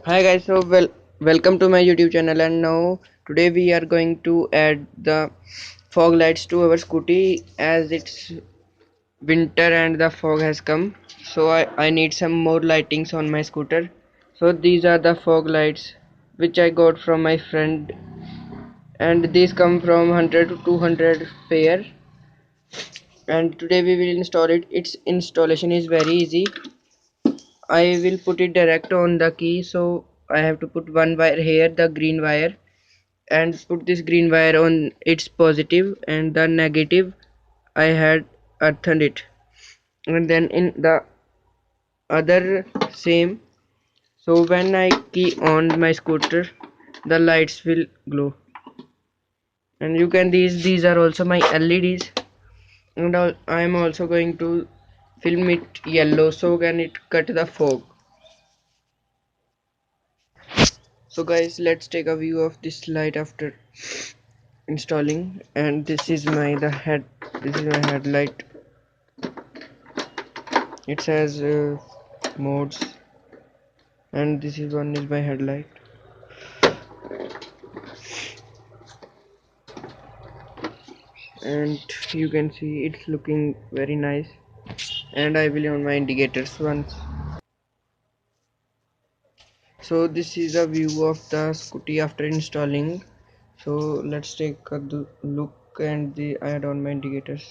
Hi guys, welcome to my YouTube channel, and now today we are going to add the fog lights to our scooty as it's winter and the fog has come. So I need some more lightings on my scooter. So these are the fog lights which I got from my friend, and these come from 100 to 200 pair, and today we will install it. Its installation is very easy. I will put it direct on the key, so I have to put one wire here, the green wire, and put this green wire on its positive, and the negative I had earthened it, and then in the other same. So when I key on my scooter, the lights will glow. And you can these are also my LEDs, and I am also going to film it yellow so can it cut the fog. So guys, let's take a view of this light after installing. And this is my headlight. It has modes, and this is one is my headlight. And you can see it's looking very nice. And I will on my indicators once. So this is a view of the scooty after installing. So let's take a look and the add on my indicators.